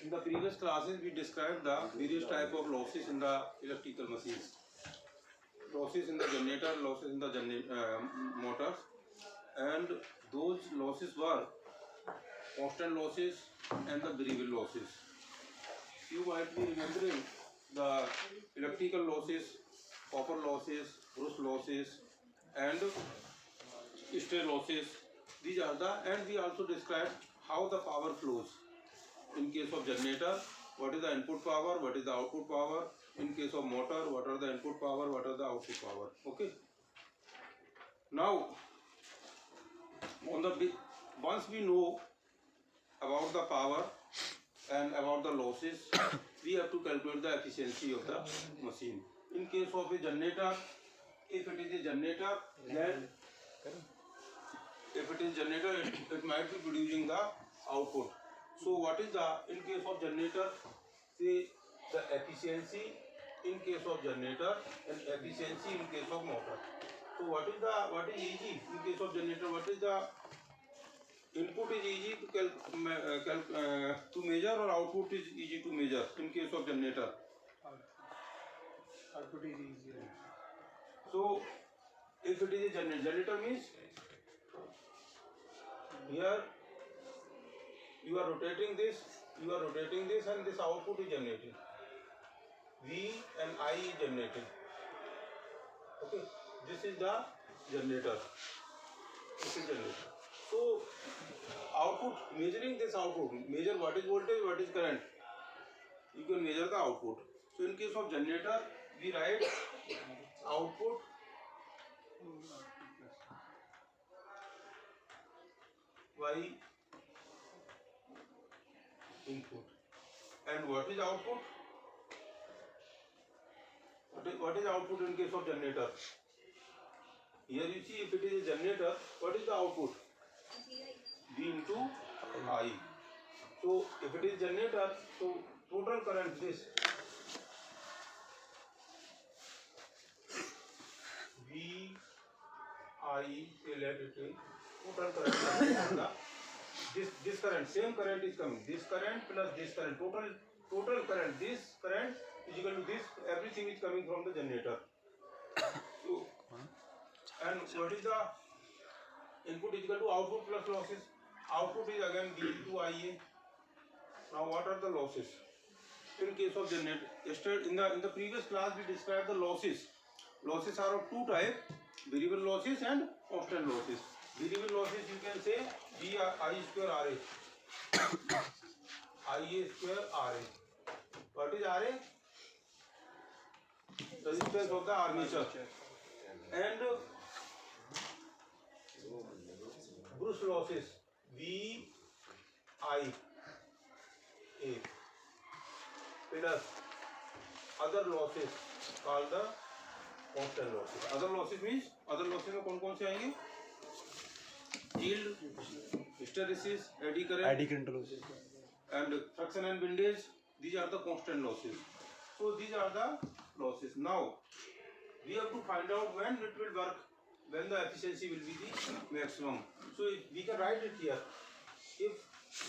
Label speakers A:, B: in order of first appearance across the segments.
A: In the previous classes, we described the various type of losses in the electrical machines. Losses in the generator, losses in the motors, and those losses were constant losses and the variable losses. You might be remembering the electrical losses, copper losses, brush losses, and stray losses. These are the, and we also described how the power flows. In case of generator, what is the input power, what is the output power. In case of motor, what are the input power, what are the output power. Okay. Now, once we know about the power and about the losses, we have to calculate the efficiency of the machine. In case of a generator, if it is a generator, then it might be producing the output. So what is the, in case of generator, say the efficiency in case of generator and efficiency in case of motor. So what is easy in case of generator? What is the input is easy to measure, or output is easy to measure in case of generator?
B: Output is easier.
A: So if it is a generator means here you are rotating this, and this output is generated. V and I is generated. Okay, this is the generator. This is generator. So output, measuring this output, measure what is voltage, what is current. You can measure the output. So in case of generator, we write output by input. And what is output? What is output in case of generator? Here you see, if it is a generator, what is the output? V into I. So if it is generator, so total current this V I electric total current. This current, same current is coming. This current plus this current, total current. This current is equal to this. Everything is coming from the generator. So, and what is the input is equal to output plus losses. Output is again V into IA. Now what are the losses? In case of generator, in the previous class we described the losses. Losses are of two types: variable losses and constant losses. Variable losses you can say I square RA. IA square RA. What is RA? Resistance of the armature. And brush losses VIA plus other losses called the constant losses. Other losses means, other losses में कौन कौन से आएंगे? Yield, hysteresis, eddy current losses, and friction and windage. These are the constant losses. So these are the losses. Now we have to find out when it will work, when the efficiency will be the maximum. So we can write it here. If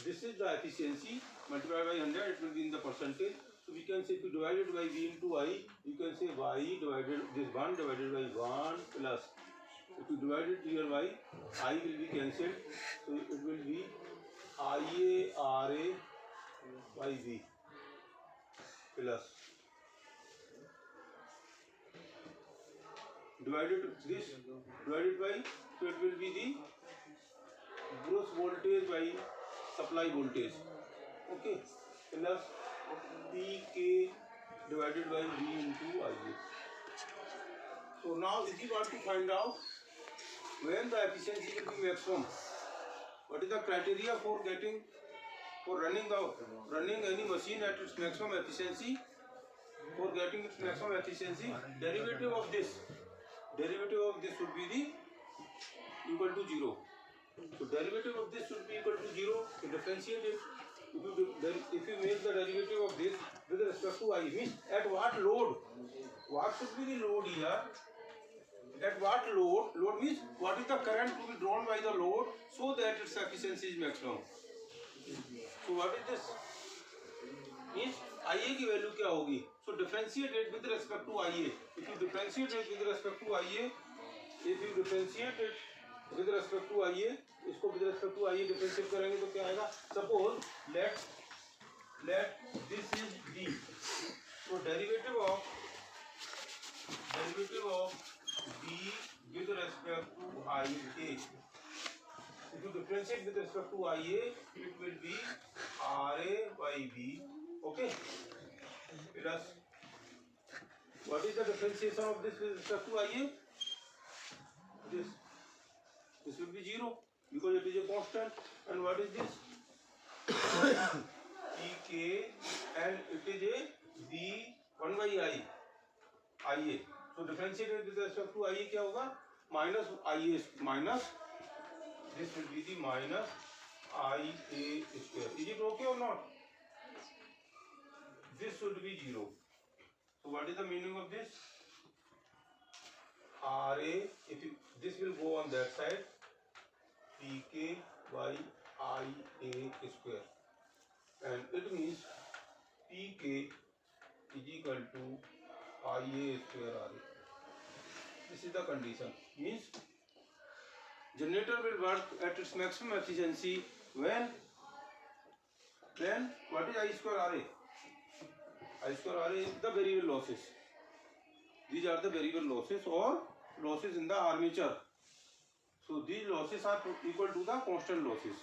A: this is the efficiency multiplied by 100, it will be in the percentage. So we can say, if you divide it by V into I, you can say Y divided, this 1 divided by 1 plus, if you divide it here by I will be cancelled. So it will be IA RA by V plus divided this, divided by, so it will be the gross voltage by supply voltage. Okay, plus PK divided by V into IA. So now if you want to find out when the efficiency will be maximum, what is the criteria for running any machine at its maximum efficiency? For getting its maximum efficiency, derivative of this should be the equal to 0. So derivative of this should be equal to 0. To differentiate it, if you make the derivative of this with respect to I, means at what load? What should be the load here? At what load? Load means what is the current to be drawn by the load so that its efficiency is maximum. So what is this? Means IA की value क्या होगी? So differentiate it with respect to IA. If you differentiate it with respect to IA, if you differentiate it with respect to IA, इसको with respect to IA differentiate करेंगे तो क्या आएगा? Suppose let this is D. So derivative of D with respect to IA. If you differentiate with respect to IA, it will be RA by B. Okay. Let us. What is the differentiation of this with respect to IA? This will be 0 because it is a constant. And what is this? PK, and it is a B 1 by IA. So differentiate with respect to IA क्या होगा? Minus IA minus. This will be the minus IA square. Is it okay or not? This should be 0. So what is the meaning of this? RA, this will go on that side. PK by IA square. And it means PK is equal to IA square RA. This is the condition. Means generator will work at its maximum efficiency when what is I square RA? I square RA is the variable losses. These are the variable losses or losses in the armature. So these losses are equal to the constant losses.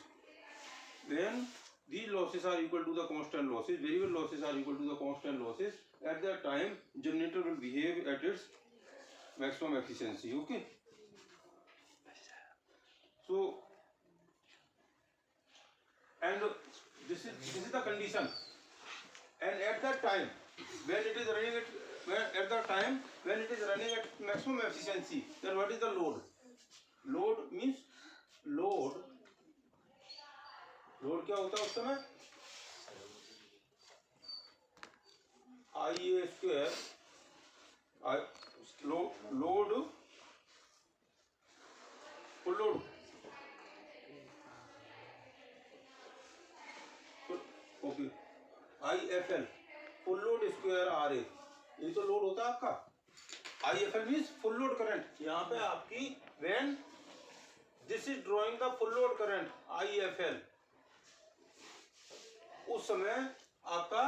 A: When these losses are equal to the constant losses, variable losses are equal to the constant losses, at that time generator will behave at its maximum efficiency. Okay. So, and this is the condition. And at that time, when it is running at maximum efficiency, then what is the load? Load means load क्या होता है उस समय? IA square load full load. Okay. IFL full load square RA. ये तो load होता है आपका. IFL means full load current. यहाँ पे आपकी when this is drawing the full load current IFL, उस समय आपका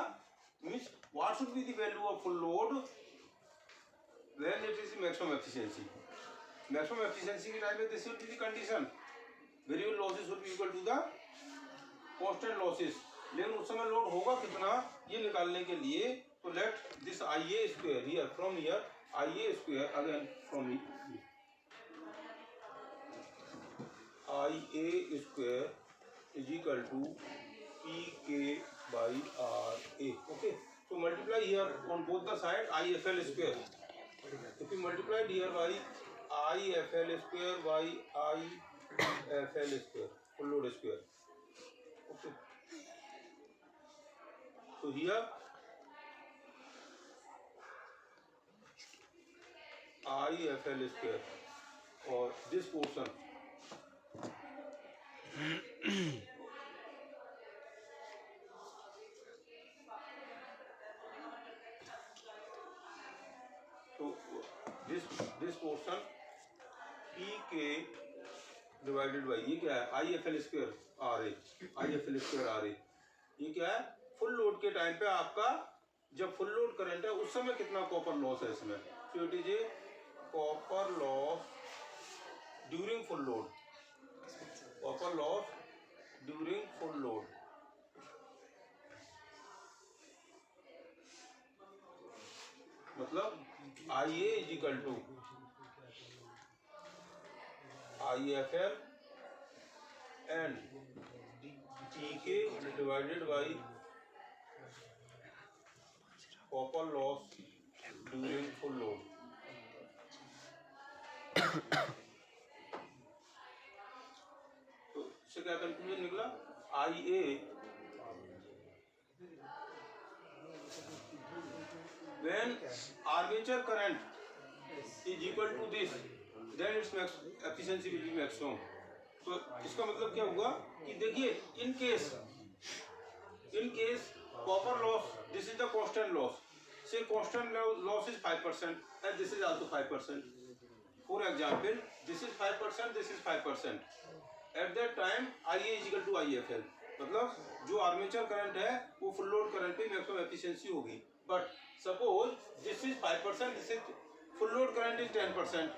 A: means what should be the value of full load when it is maximum efficiency. Maximum efficiency के टाइम में this will be the condition. Variable losses will be equal to the constant losses. लेकिन उस समय load होगा कितना ये निकालने के लिए तो let this IA square here from here IA square again from here IA square is equal to PK by RA. Okay, so multiply here on both the side IFL square. If you multiply here by IFL square by IFL square full load square. Okay. So here IFL square or this portion so this portion PK divided by ये क्या है IFL square RA. IFL square RA ये क्या है? Full load के time पे आपका जब फुल लोड करंट है उस समय कितना कॉपर लॉस है इसमें. So it is a copper loss during full load. Copper loss during full load. मतलब IA is equal to IFL and PK divided by copper loss during full load. तो इससे क्या कंक्लूजन निकला? IA when armature current is equal to this, then its efficiency will be maximum. तो इसका मतलब क्या हुआ कि देखिए in case copper loss, this is the constant loss. Say constant loss is 5% and this is also 5%. For example, this is 5%, this is 5%. At that time IA is equal to IFL. मतलब जो armature current है वो full load current पे maximum efficiency होगी. But suppose this is 5%, this is full load current is 10%.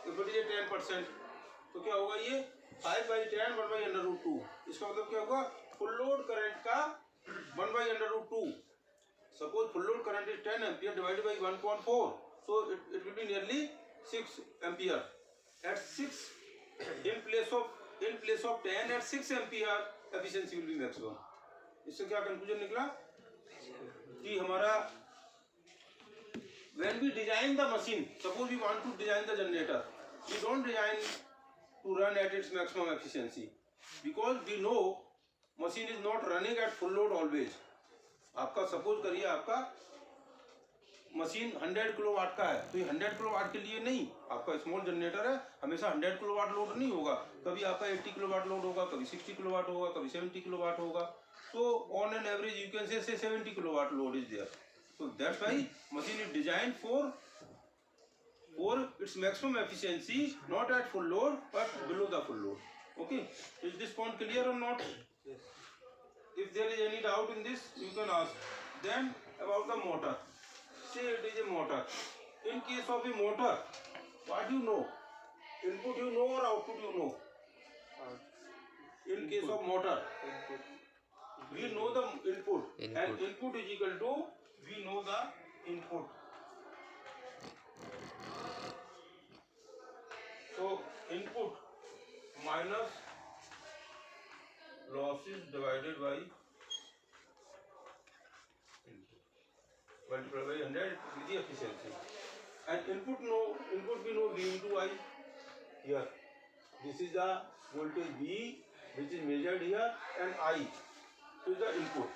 A: If it is 10%, तो क्या होगा ये 5/10 1/√2. इसका मतलब क्या होगा, फुल लोड करंट का 1/√2. Suppose full load current is 10 ampere divided by 1.4, so it will be nearly 6 ampere. At 6 in place of 10 at 6 ampere efficiency will be maximum. इससे क्या कंक्लूजन निकला कि हमारा when we design the machine, suppose we want to design the generator, we don't design to run at its maximum efficiency because we know machine is not running at full load always. आपका suppose करिए आपका machine 100 kilowatt का है, तो ये 100 kilowatt के लिए नहीं, आपका स्मॉल जनरेटर है, हमेशा 100 किलोवाट लोड नहीं होगा. कभी आपका 80 किलोवाट लोड होगा, कभी 60 किलोवाट होगा, कभी 70 किलोवाट होगा. So on an average you can say 70 kilowatt load is there. So that's why machine is design for its maximum efficiency, not at full load but below the full load. Okay, is this point clear or not? If there is any doubt in this you can ask. Then about the motor. Say it is a motor. In case of a motor, what do you know? Input you know or output you know? In case of motor, we know the input. And input is equal to, we know the input. So input minus losses divided by multiplied by 100 is the efficiency. And input we know V into I. Here, this is the voltage V which is measured here, and I is the input.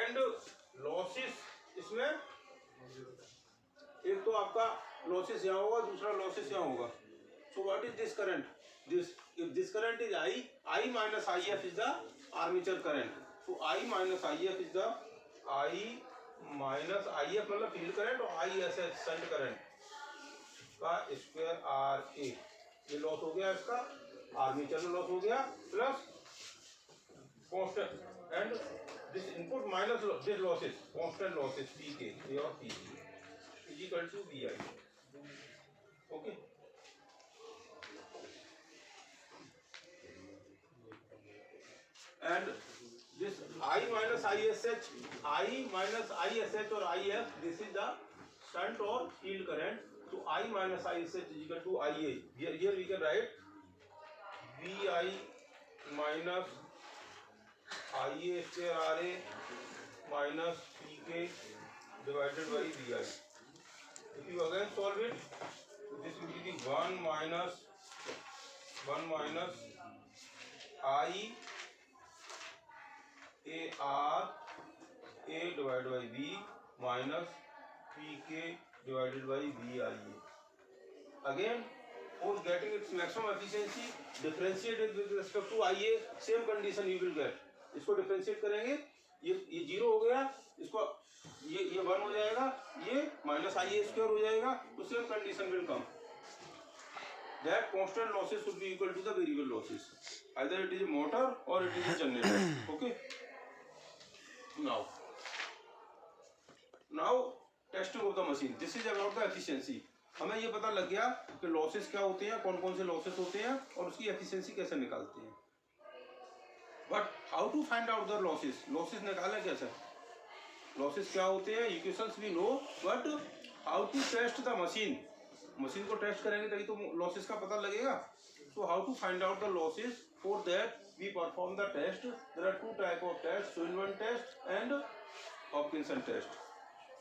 A: And losses इसमें एक तो आपका losses यहाँ होगा, दूसरा losses यहाँ होगा. So what is this current? If this current is I minus IF is the armature current. So I minus IF is the I minus I F मतलब फील्ड करंट और I S H shunt current का square R A. ये loss हो गया, इसका armature में loss हो गया, plus constant and this input minus this losses, constant losses P K A और P is equal to B I. Okay, and this I minus ISH, I minus ISH or IF, this is the shunt or field current. So I minus ISH is equal to IA. Here we can write VI minus IA square RA minus PK divided by VI. If you again solve it, so this will be the 1 minus I AR A divided by V minus PK divided by VIA. Again, for getting its maximum efficiency, differentiate it with respect to IA. Same condition you will get. इसको differentiate करेंगे, ये 0 हो गया, इसको ये 1 हो जाएगा, ये minus IA square हो जाएगा, तो same condition will come. That constant losses should be equal to the variable losses. Either it is a motor or it is a generator. Okay. Now testing of the machine. This is about the efficiency. हमें ये पता लग गया कि losses क्या होते हैं, कौन कौन से लॉसेस होते हैं और उसकी एफिशिएंसी कैसे निकालते हैं. But how to find out the losses. Losses निकालें कैसे, लॉसेस क्या होते हैं, equations we know, but how to test the machine. Machine को टेस्ट करेंगे तभी तो लॉसेस का पता लगेगा. So how to find out the losses. For that we perform the test. There are two type of tests, Swinburne test and Hopkinson test.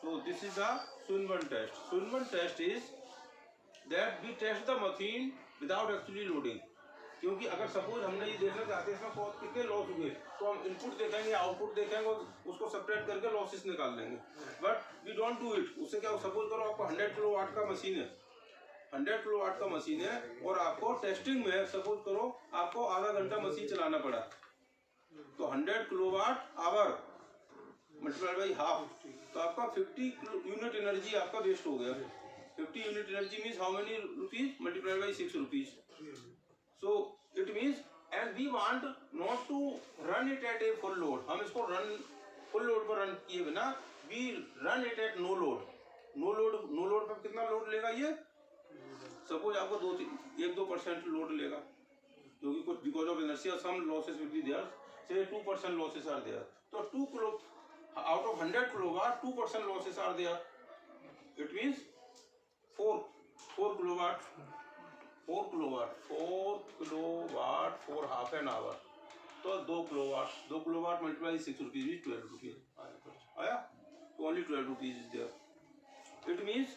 A: So this is the Swinburne test. Swinburne test is that we test the machine without actually loading. क्योंकि अगर suppose हमने ये देखना चाहते हैं इसमें कितने loss हुए, तो हम इनपुट देखेंगे, आउटपुट देखेंगे और उसको सब्ट्रैक्ट करके लॉसेस निकाल लेंगे. But we don't do it. उससे क्या, सपोज करो आपको 100 किलोवाट का मशीन है, 100 किलोवाट का मशीन है और आपको टेस्टिंग में सपोज करो आपको आधा घंटा मशीन चलाना पड़ा, तो 100 kilowatt hour multiply by half, तो आपका 50 यूनिट एनर्जी आपका वेस्ट हो गया। 50 unit energy means how many rupees multiply by 6 rupees. So it means and we want not to run it at a full load, हम इसको run full load पर run किए बिना we run it at no load. No load पर कितना load लेगा ये, suppose आपको 1-2% लोड लेगा, क्योंकि कुछ because of inertia some losses will be there, say 2% losses are there, तो 2 kilo out of 100 kilowatt 2% losses are there, it means 4 kilowatt for half an hour, तो 2 kilowatt multiply 6 rupees is 12 rupees आया, तो only 12 rupees is there. It means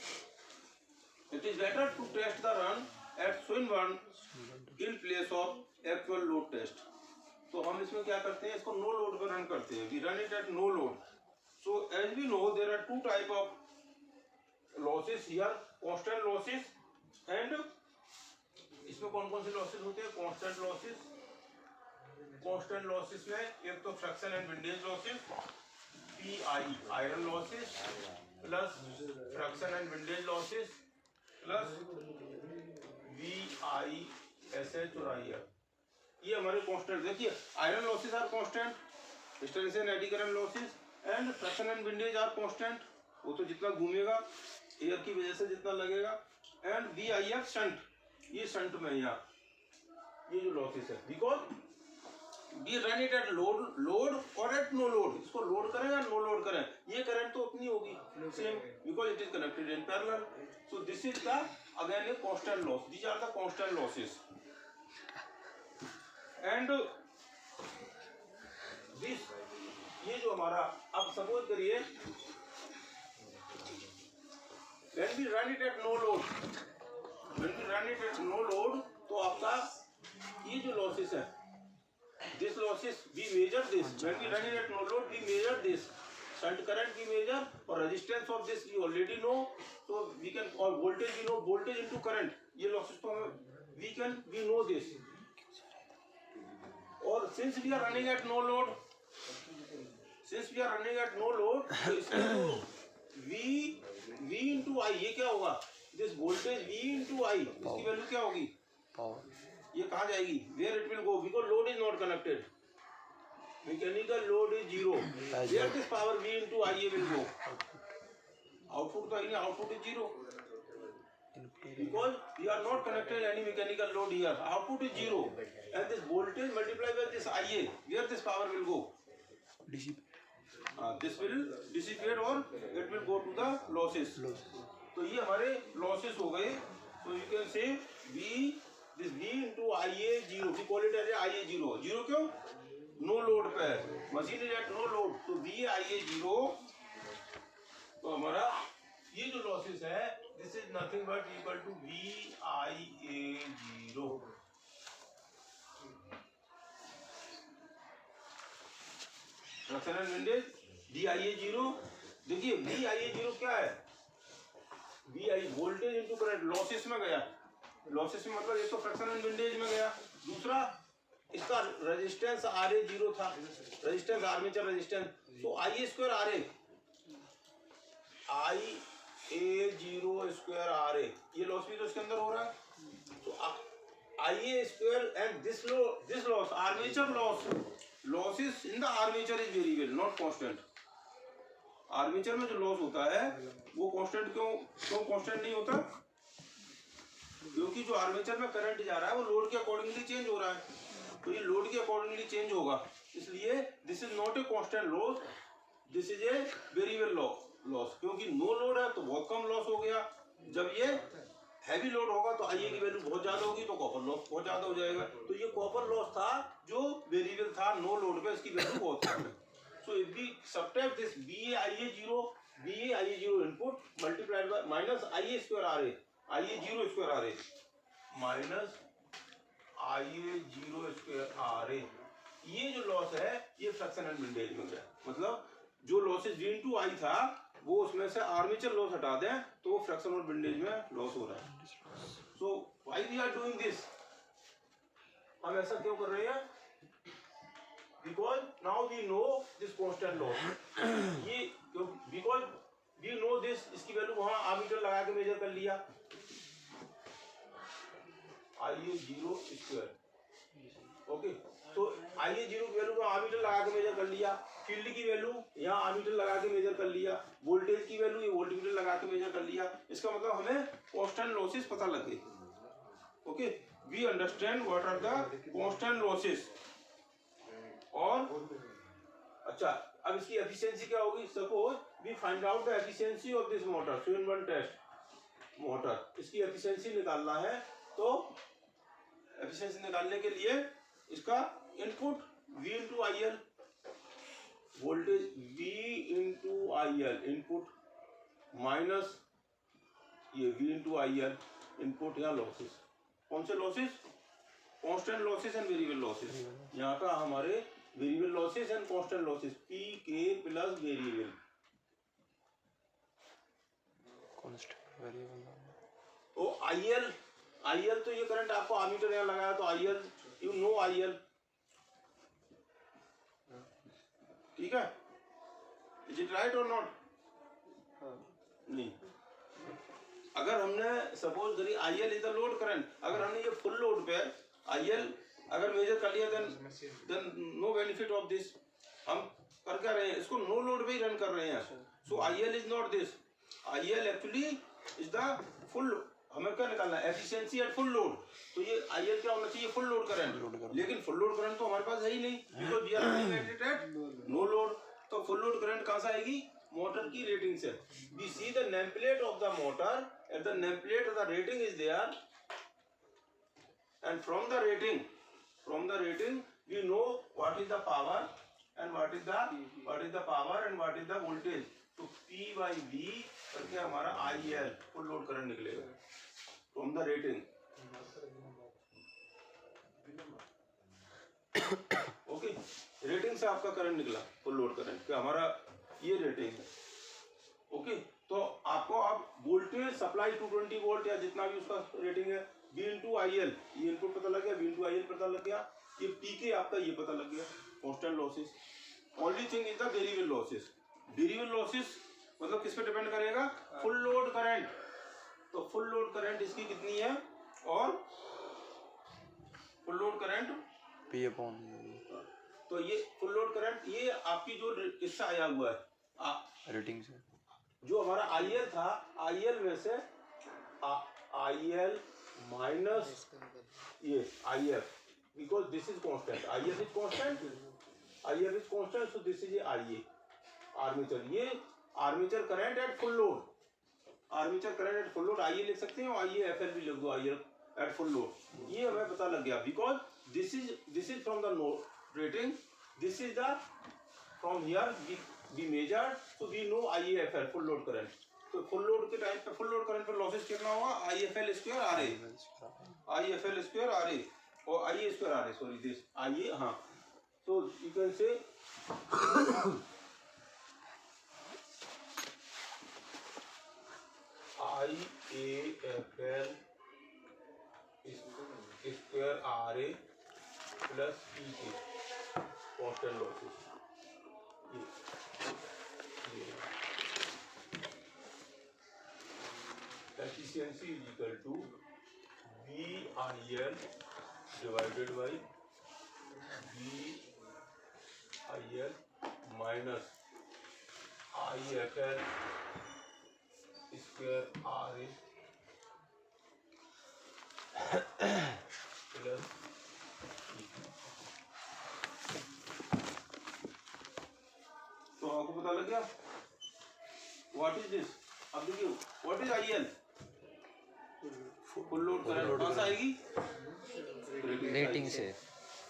A: it is better to test the run at Swinburne in place of actual load test। तो हम इसमें क्या करते हैं, इसको नो लोड पर रन करते हैं, we run it at no load। so as we know there are two type of losses here, constant losses and इसमें कौन कौन से losses होते हैं, constant losses। constant losses में एक तो friction and windage losses PI iron losses plus friction and windage losses plus VISH और IR, ये हमारे कांस्टेंट। देखिए iron losses are constant, hysteresis and eddy current losses and friction and windage are constant, वो तो जितना घूमेगा एयर की वजह से जितना लगेगा, एंड VIF शंट, ये शंट में यहाँ ये जो लॉसेस है, because we run it at load और एट नो लोड, इसको लोड करें या नो लोड करें ये करंट तो अपनी होगी same, because it is connected in parallel. So this is the again a constant loss. These are the constant losses. And this ये जो हमारा अब सपोज करिए when we run it at no load, तो आपका ये जो losses है, this losses we measure this when we run it at no load, we measure this shunt current we measure और resistance of this we already know, so we can, और voltage we know, voltage into current, ये losses तो we know this, और since we are running at no load, तो इसमें तो V into I, ये क्या होगा, this voltage V into I, इसकी वैल्यू क्या होगी, ये कहाँ जाएगी, where it will go, because load is not connected, mechanical load is 0, where this power V into IA will go, output तो आई नहीं, output is 0, because we are not connected any mechanical load here, output is 0, and this voltage multiplied by this IA, where this power will go, this will dissipate or it will go to the losses। तो ये हमारे losses हो गए, so you can say this V into IA 0, we call it as IA 0, 0 क्यों, no load पे machine is at no load, तो VIA 0, तो हमारा ये जो लॉसेस है this is nothing but equal to VIA 0। Friction and windage VIA 0, देखिए VIA 0 क्या है, VI voltage into current, losses में गया, लॉसेस में मतलब एक तो फ्रैक्शन एंड विंडेज में गया, दूसरा इसका रेजिस्टेंस RA 0 था, रेजिस्टेंस आर्मेचर रेजिस्टेंस, तो IA square RA, IA 0 square RA, ये लॉस भी तो इसके अंदर हो रहा है, तो IA square and this loss armature losses in the armature is variable not constant. Armature में जो लॉस होता है वो कांस्टेंट क्यों कांस्टेंट नहीं होता, क्योंकि जो आर्मेचर में करंट जा रहा है वो लोड के अकॉर्डिंगली चेंज हो रहा है, तो ये लोड के अकॉर्डिंगली चेंज होगा, इसलिए this is not a constant loss, this is a variable loss, क्योंकि नो लोड है तो बहुत कम लॉस हो गया, जब ये हैवी लोड होगा तो IA की वैल्यू बहुत ज्यादा होगी तो कॉपर लॉस बहुत ज्यादा हो जाएगा, तो ये कॉपर लॉस था जो वेरिएबल था नो लोड पे, इसकी वैल्यू बहुत कम है। So if we subtract this VIA 0 input multiplied by minus IA square RA, IA 0 square RA minus IA 0 square RA, ये जो लॉस है ये फ्रैक्शन एंड विंडेज में गया, मतलब जो लॉसेस V into I था वो उसमें से आर्मेचर लॉस हटा दें तो वो फ्रैक्शन और विंडेज में लॉस हो रहा है। So why we are doing this, हम ऐसा क्यों कर रहे हैं, because now we know this constant loss. ये because we know this, इसकी वैल्यू वहाँ आमीटर लगा के मेजर कर लिया, IA0 स्क्वायर. ओके, तो IA0 की वैल्यू को आमीटर लगा के मेजर कर लिया, फील्ड की वैल्यू यहाँ आमीटर लगा के मेजर कर लिया, वोल्टेज की वैल्यू ये वोल्टमीटर लगा के मेजर कर लिया. इसका मतलब हमें कांस्टेंट लॉसेस पता लग गए. Okay, we understand what are the constant losses. और अच्छा, अब इसकी एफिशिएंसी क्या होगी? Suppose we find out the efficiency of this motor, so in one test motor, इसकी एफिशिएंसी निकालना है. तो एफिशिएंसी निकालने के लिए इसका input V into I L, voltage V into I L input, minus ये V into I L input या लॉसेस. कौन से losses? Constant losses and variable losses. यहाँ का हमारे variable losses and constant losses, PK plus variable.
B: Constant variable
A: ओ IL तो ये करंट आपको आमीटर यहाँ लगाया, तो IL यू नो IL. ठीक है, इज इट राइट और नॉट? नहीं. अगर हमने सपोज करी IL is the load current, अगर हमने ये फुल लोड पे IL अगर मेजर कर लिया, then no benefit of this. हम कर क्या रहे हैं? इसको नो लोड पे ही रन कर रहे हैं. So IL is not this. IL actually is the full. हमें क्या निकालना है? Efficiency at full load. तो ये IL क्या होना चाहिए? Full load current. लेकिन फुल लोड करंट तो हमारे पास है ही नहीं, because we are running at no load. तो फुल लोड करंट कहां से आएगी? मोटर की रेटिंग से. We see the name plate of the motor, at the name plate the rating is there, and from the rating we know what is the power and what is the power and what is the voltage. तो P by V करके हमारा IL full load current निकलेगा from the rating. Okay, rating से आपका current निकला full load current, क्या हमारा ये रेटिंग है. ओके, तो आपको अब वोल्टेज सप्लाई 220 वोल्ट या जितना भी उसका रेटिंग है, V इंटू आई एल, ये इनपुट पता लग गया, V इंटू आई एल पता लग गया, ये PK आपका ये पता लग गया, constant losses. Only thing is the variable losses. Variable losses मतलब किस पे डिपेंड करेगा? Full load current. तो फुल लोड करंट इसकी कितनी है? और full load current
B: P upon,
A: तो ये फुल लोड करंट ये आपकी जो इससे आया हुआ है
B: रेटिंग से,
A: जो हमारा IL था, IL में से IL माइनस ये IF, because this is constant, IF is constant, so this is IA armature. ये armature current at full load, armature current at full load IA लिख सकते हैं, और IAFL भी लिख दो, IL एट फुल लोड. ये हमें पता लग गया, because this is from the rating, this is the from here we measured, so we know IAFL full load current. तो फुल लोड के टाइम पे फुल लोड करंट पर लॉसेस कितना होगा? IFL square RA, IFL square RA और IA square RA, sorry this IA. हाँ, तो you can से IAFL square RA plus PK constant losses. Efficiency is equal to VIL divided by VIL minus IFL square RA plus तो आपको पता लग गया what is this. अब देखिए what is IL? Full load current कहाँ से आएगी?
B: रेटिंग से.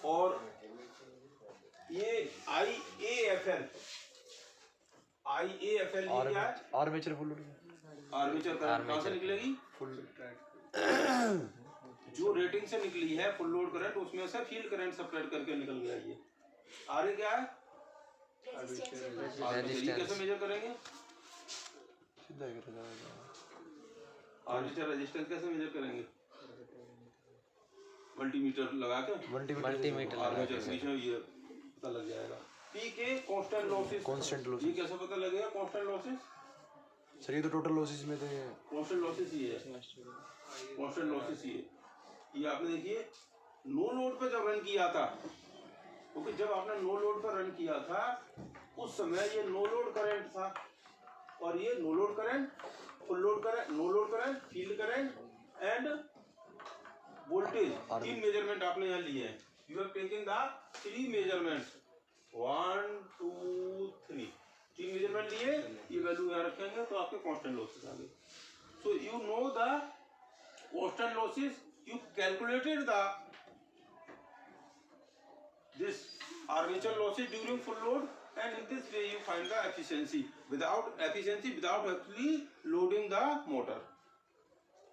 A: और ये IAFL ये क्या है?
B: Armature full load,
A: armature current कहाँ से निकलेगी?
B: फुल
A: जो रेटिंग से निकली है फुल लोड करंट, उसमें से फील्ड करंट सब्ट्रैक्ट करके निकल गया. ये आर क्या है? कैसे मेजर करेंगे? आर्मेचर रेजिस्टेंस कैसे मेजर करेंगे? मल्टीमीटर लगा के,
B: मल्टीमीटर
A: आर्मेचर बीच में ये पता लग जाएगा। पी के कांस्टेंट लॉसेस,
B: कांस्टेंट
A: ये
B: लॉसेस
A: कैसे पता लगेगा कांस्टेंट लॉसेस?
B: सर ये तो टोटल लॉसेस में थे।
A: कांस्टेंट लॉसेस ये है, कांस्टेंट लॉसेस ये आपने देखिए नो लोड पे जब रन किया था, क्योंकि जब आपने नो लोड पर रन किया था उस समय ये नो लोड करंट था, और ये no load current, full load current, no load current, field current and voltage, तीन मेजरमेंट आपने यहाँ लिए हैं। You have taken the 3 measurements, 1 2 3, 3 measurement लिए, ये वैल्यू यहाँ रखेंगे तो आपके कांस्टेंट लॉसेस आ गए। So you know the constant losses, you calculated the this armature losses during full load, and in this way you find the efficiency without actually loading the motor.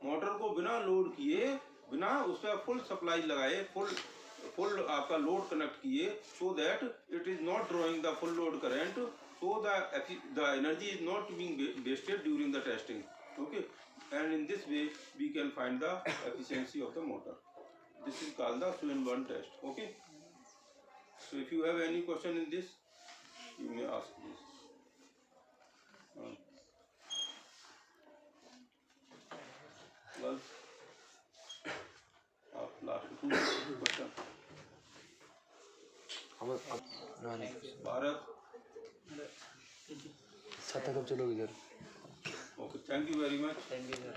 A: Motor को बिना load किए, बिना उस पर full supply लगाए, full आपका load connect किए, so that it is not drawing the full load current, so the energy is not being wasted during the testing. Okay, and in this way we can find the efficiency of the motor. This is called the Swinburne test. Okay. So if you have any question in this, you may ask please. Well, last 2 question. Bharat
B: साथ कब चलोगे sir?
A: Okay, thank you very much.
C: Thank you, sir.